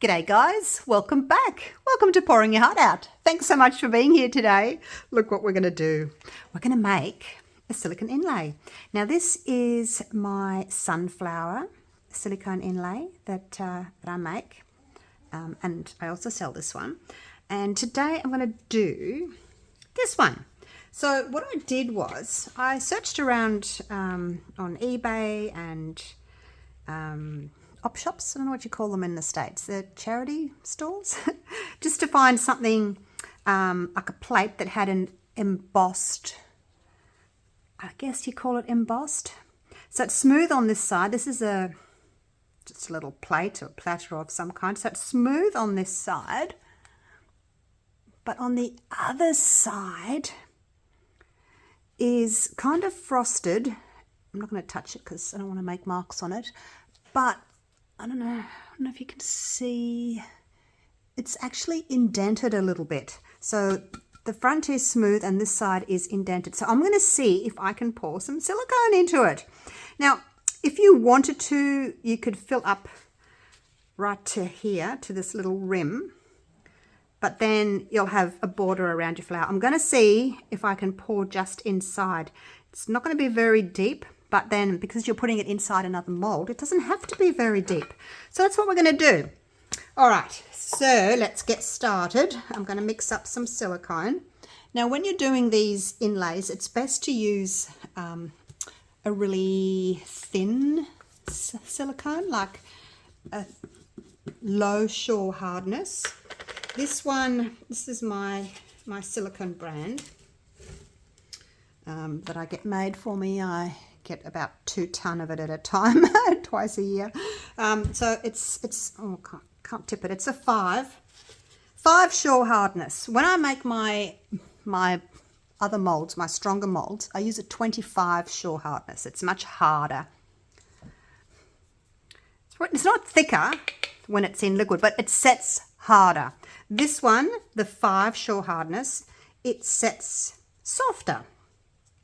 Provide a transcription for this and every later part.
G'day guys, welcome back. Welcome to Pouring Your Heart Out. Thanks so much for being here today. Look what we're going to do. We're going to make a silicone inlay. Now this is my sunflower silicone inlay that I make, and I also sell this one. And today I'm going to do this one. So what I did was I searched around on eBay and op shops, I don't know what you call them in the States, the charity stores, just to find something like a plate that had an embossed, I guess you call it embossed. So it's smooth on this side. This is just a little plate or platter of some kind. So it's smooth on this side, but on the other side is kind of frosted. I'm not going to touch it because I don't want to make marks on it, but I don't know if you can see, it's actually indented a little bit. So the front is smooth and this side is indented. So I'm going to see if I can pour some silicone into it. Now, if you wanted to, you could fill up right to here, to this little rim, but then you'll have a border around your flower. I'm going to see if I can pour just inside. It's not going to be very deep, but then because you're putting it inside another mold, it doesn't have to be very deep. So that's what we're going to do. All right, so let's get started. I'm going to mix up some silicone. Now, when you're doing these inlays, it's best to use a really thin silicone, like a low shore hardness. This is my silicone brand that I get made for me. I get about 2 ton of it at a time, twice a year. So it's oh, can't tip it. It's a 5 shore hardness. When I make my other molds, my stronger molds, I use a 25 shore hardness. It's much harder. It's not thicker when it's in liquid, but it sets harder. This one, the 5 shore hardness, it sets softer,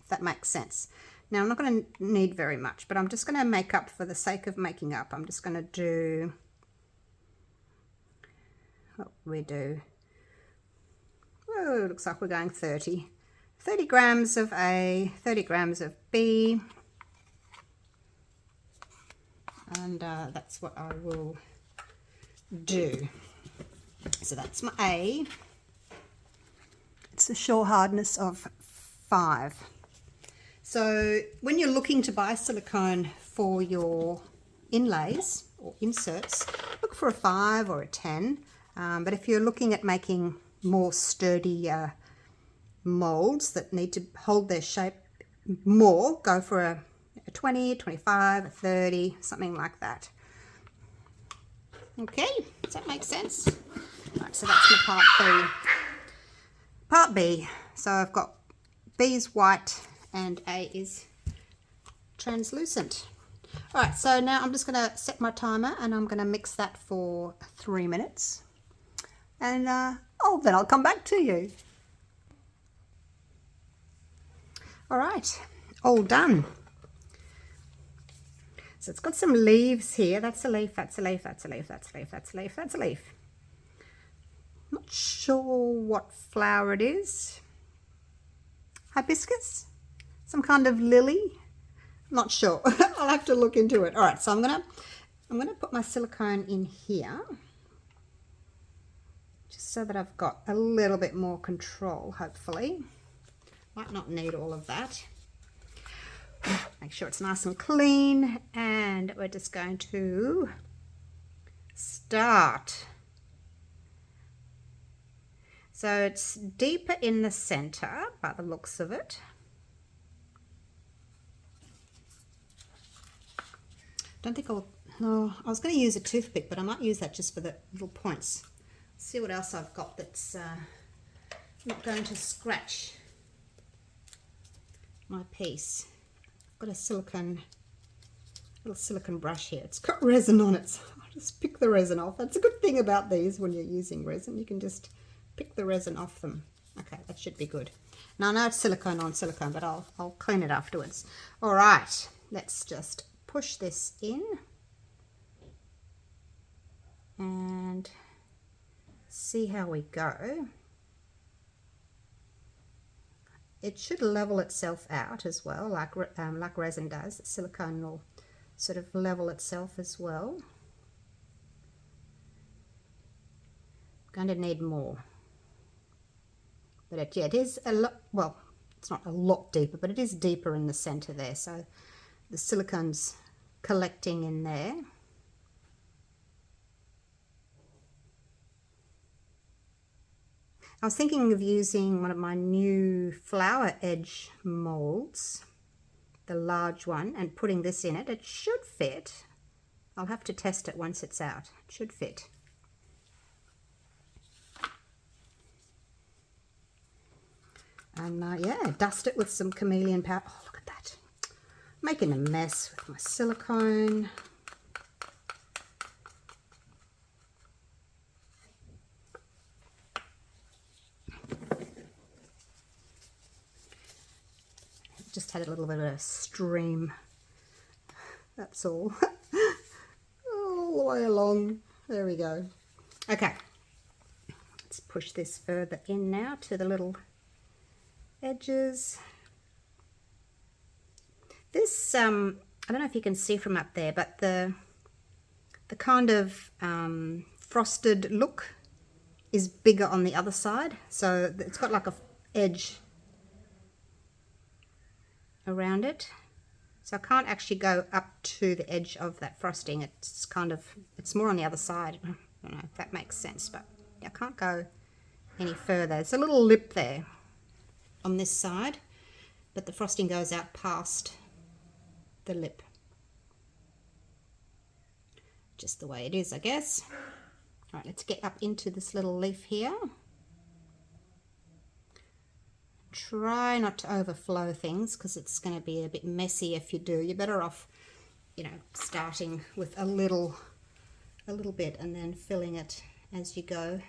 if that makes sense. Now, I'm not going to need very much, but I'm just going to make up for the sake of making up. I'm just going to do what we do. Oh, it looks like we're going 30 grams of A, 30 grams of B, and that's what I will do. So that's my A. It's a shore hardness of 5. So when you're looking to buy silicone for your inlays or inserts, look for a 5 or a 10. But if you're looking at making more sturdy molds that need to hold their shape more, go for a 20, 25, a 30, something like that. Okay, does that make sense? Right, so that's my part B. Part B, so I've got B's white and A is translucent. All right, so now I'm just going to set my timer and I'm going to mix that for 3 minutes. And then I'll come back to you. All right, all done. So it's got some leaves here. That's a leaf, that's a leaf, that's a leaf, that's a leaf, that's a leaf, that's a leaf. Not sure what flower it is. Hibiscus? Some kind of lily? Not sure. I'll have to look into it. All right, so I'm gonna put my silicone in here, just so that I've got a little bit more control, hopefully. Might not need all of that. Make sure it's nice and clean, and we're just going to start. So it's deeper in the center by the looks of it. Don't think no, I was going to use a toothpick, but I might use that just for the little points. See what else I've got that's not going to scratch my piece. I've got a little silicone brush here. It's got resin on it, so I'll just pick the resin off. That's a good thing about these when you're using resin. You can just pick the resin off them. Okay, that should be good. Now I know it's silicone on silicone, but I'll clean it afterwards. All right, let's just push this in and see how we go. It should level itself out as well, like resin does. Silicone will sort of level itself as well. I'm going to need more. But yeah, it is a lot, well, it's not a lot deeper, but it is deeper in the center there. So the silicone's collecting in there. I was thinking of using one of my new flower edge molds, the large one, and putting this in it. It should fit. I'll have to test it once it's out. It should fit. And yeah, dust it with some chameleon powder. Oh, look at that. Making a mess with my silicone. Just had a little bit of a stream. That's all. All the way along. There we go. Okay. Let's push this further in now to the little edges. This, I don't know if you can see from up there, but the kind of frosted look is bigger on the other side. So it's got like a edge around it, so I can't actually go up to the edge of that frosting. It's kind of, it's more on the other side. I don't know if that makes sense, but I can't go any further. There's a little lip there on this side, but the frosting goes out past the lip. Just the way it is, I guess. All right, let's get up into this little leaf here. Try not to overflow things because it's going to be a bit messy if you do. You're better off, you know, starting with a little bit and then filling it as you go.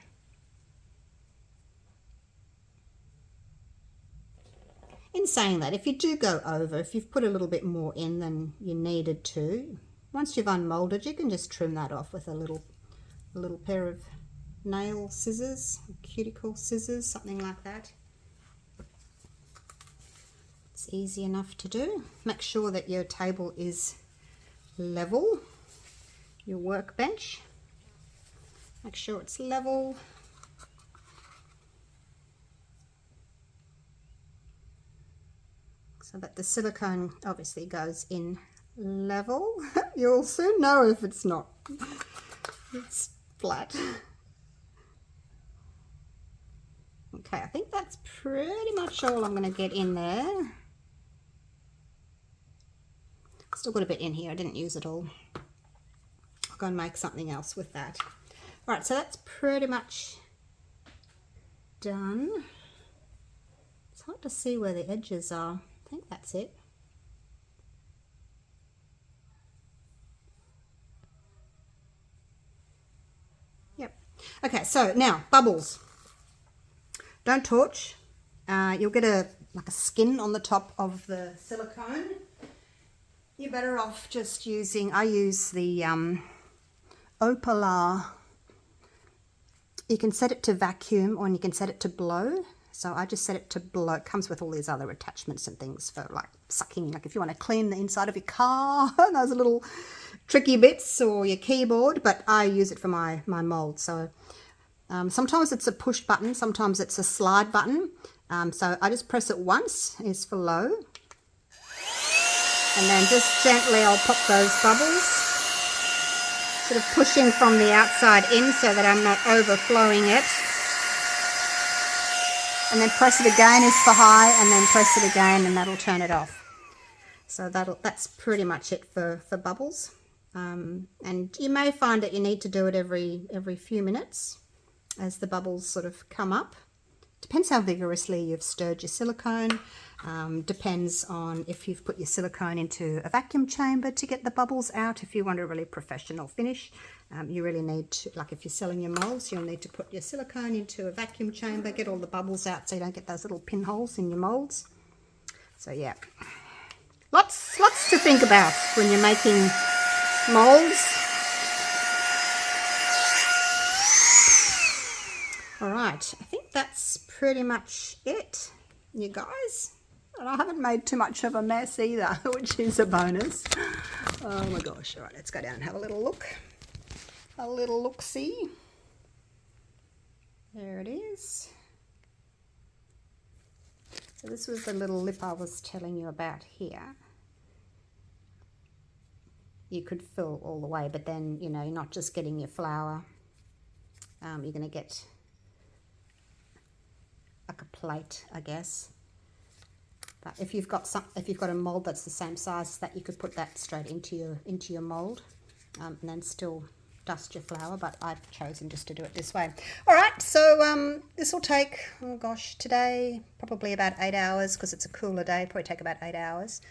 In saying that, if you do go over, if you've put a little bit more in than you needed to, once you've unmolded, you can just trim that off with a little pair of nail scissors, cuticle scissors, something like that. It's easy enough to do. Make sure that your table is level, your workbench. Make sure it's level. So that the silicone obviously goes in level. You'll soon know if it's not. It's flat. Okay, I think that's pretty much all I'm going to get in there. Still got a bit in here. I didn't use it all. I'll go and make something else with that. All right, so that's pretty much done. It's hard to see where the edges are. I think that's it. Yep. Okay, so now bubbles. Don't torch. You'll get like a skin on the top of the silicone. You're better off just using, I use the Opalar. You can set it to vacuum or you can set it to blow. So I just set it to blow. It comes with all these other attachments and things for like sucking, like if you want to clean the inside of your car, those little tricky bits, or your keyboard, but I use it for my mold. So sometimes it's a push button, sometimes it's a slide button. So I just press it once, is for low. And then just gently I'll pop those bubbles, sort of pushing from the outside in so that I'm not overflowing it. And then press it again is for high, and then press it again and that'll turn it off. So that's pretty much it for bubbles. And you may find that you need to do it every few minutes as the bubbles sort of come up. Depends how vigorously you've stirred your silicone. Depends on if you've put your silicone into a vacuum chamber to get the bubbles out. If you want a really professional finish, you really need to, like if you're selling your molds, you'll need to put your silicone into a vacuum chamber, get all the bubbles out so you don't get those little pinholes in your molds. So yeah, lots to think about when you're making molds. All right, I think that's pretty much it, you guys. And I haven't made too much of a mess either, which is a bonus. Oh my gosh. All right, let's go down and have a little look. A little look-see. There it is. So this was the little lip I was telling you about here. You could fill all the way, but then, you know, you're not just getting your flower. You're going to get like a plate, I guess. But if you've got a mold that's the same size as that, you could put that straight into your mold, and then still dust your flower. But I've chosen just to do it this way. All right, so this will take, oh gosh, today probably about 8 hours because it's a cooler day. Probably take about 8 hours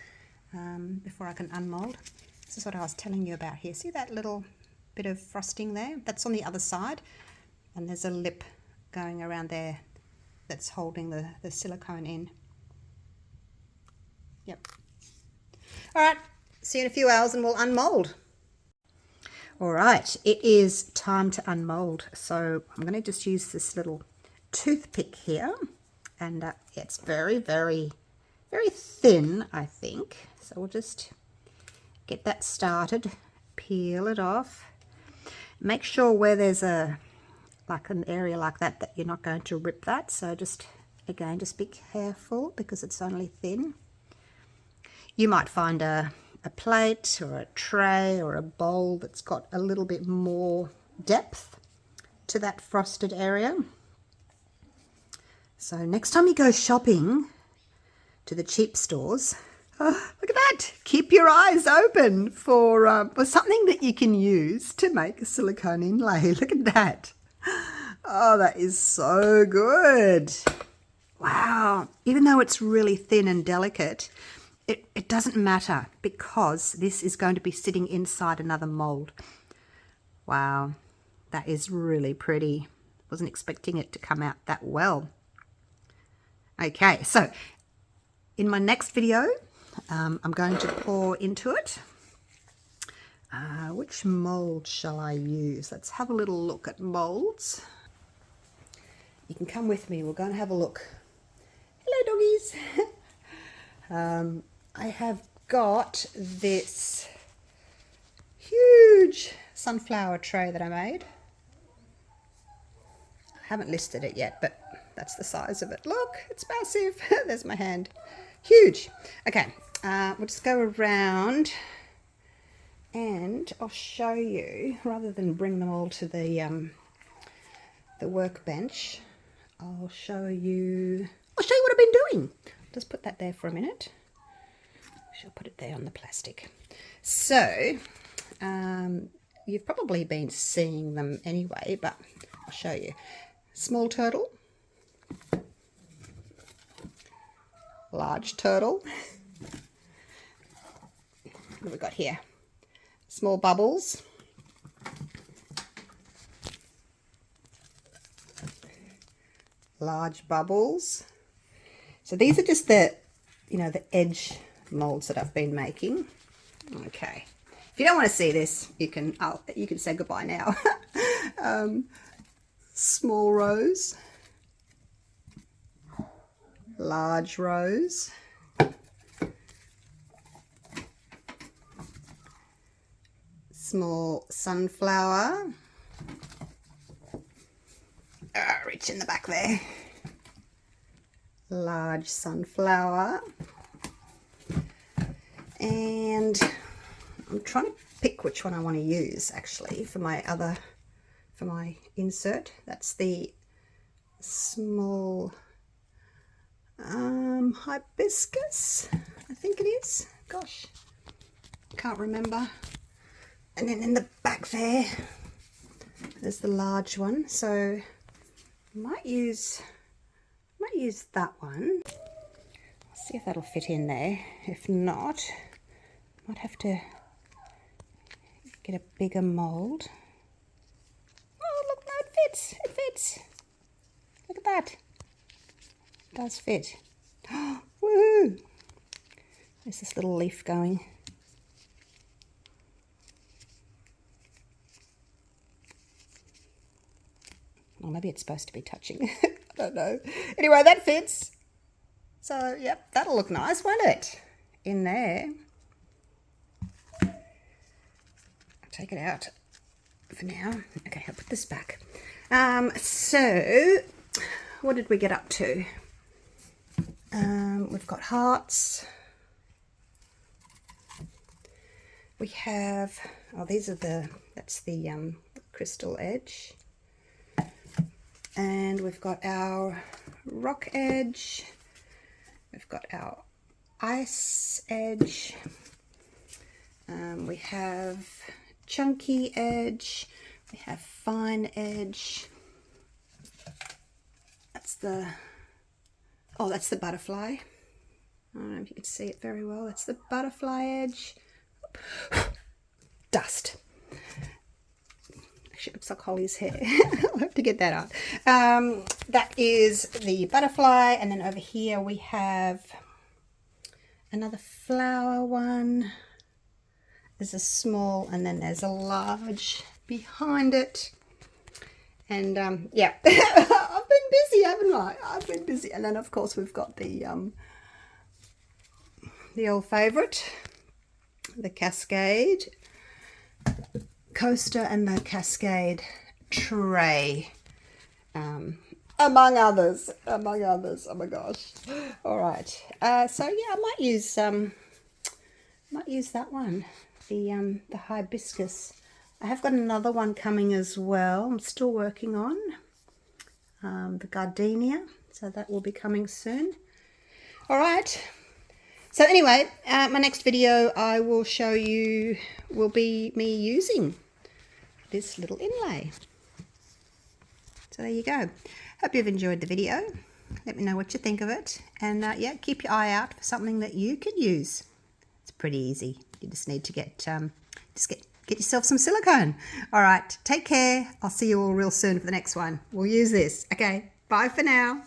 before I can unmold. This is what I was telling you about here. See that little bit of frosting there? That's on the other side, and there's a lip going around there that's holding the silicone in. Yep. All right, see you in a few hours and we'll unmold. All right, it is time to unmold. So I'm going to just use this little toothpick here, and it's very, very, very thin, I think. So we'll just get that started, peel it off. Make sure where there's an area like that you're not going to rip that. So just be careful because it's only thin. You might find a plate or a tray or a bowl that's got a little bit more depth to that frosted area. So next time you go shopping to the cheap stores, look at that! Keep your eyes open for something that you can use to make a silicone inlay. Look at that! Oh, that is so good! Wow! Even though it's really thin and delicate, it doesn't matter because this is going to be sitting inside another mold. Wow, that is really pretty. Wasn't expecting it to come out that well. Okay, so in my next video, I'm going to pour into it. Which mold shall I use? Let's have a little look at molds. You can come with me. We're going to have a look. Hello, doggies. I have got this huge sunflower tray that I made. I haven't listed it yet, but that's the size of it. Look, it's massive. There's my hand. Huge. Okay, we'll just go around and I'll show you, rather than bring them all to the workbench, I'll show you what I've been doing. Just put that there for a minute. She'll put it there on the plastic. So you've probably been seeing them anyway, but I'll show you. Small turtle, large turtle. What have we got here? Small bubbles, large bubbles. So these are just the edge molds that I've been making. Okay, if you don't want to see this, you can say goodbye now. Small rose, large rose, small sunflower, reach in the back there, large sunflower, and I'm trying to pick which one I want to use actually for my insert. That's the small hibiscus, I think it is. Gosh, can't remember. And then in the back there's the large one. So I might use that one. I'll see if that'll fit in there. If not, might have to get a bigger mold. Oh, look, no, it fits. It fits. Look at that. It does fit. Woohoo! There's this little leaf going. Or maybe it's supposed to be touching. I don't know. Anyway, that fits. So, yep, that'll look nice, won't it? In there. I'll take it out for now. Okay, I'll put this back. So, what did we get up to? We've got hearts. We have, oh, that's the crystal edge. And we've got our rock edge. We've got our ice edge. We have chunky edge. We have fine edge. That's the butterfly. I don't know if you can see it very well. That's the butterfly edge. Dust. Actually, it looks like Holly's hair. I'll have to get that out. That is the butterfly, and then over here we have another flower one. There's a small, and then there's a large behind it. And yeah, I've been busy, haven't I? I've been busy. And then of course we've got the old favourite, the Cascade coaster and the Cascade tray, among others. Oh my gosh! All right. So yeah, I might use that one, the hibiscus. I have got another one coming as well. I'm still working on the gardenia, so that will be coming soon. All right. So anyway, my next video I will show you will be me using this little inlay. So there you go. Hope you've enjoyed the video. Let me know what you think of it. And yeah, keep your eye out for something that you can use. It's pretty easy. You just need to get yourself some silicone. All right, take care. I'll see you all real soon for the next one. We'll use this. Okay, bye for now.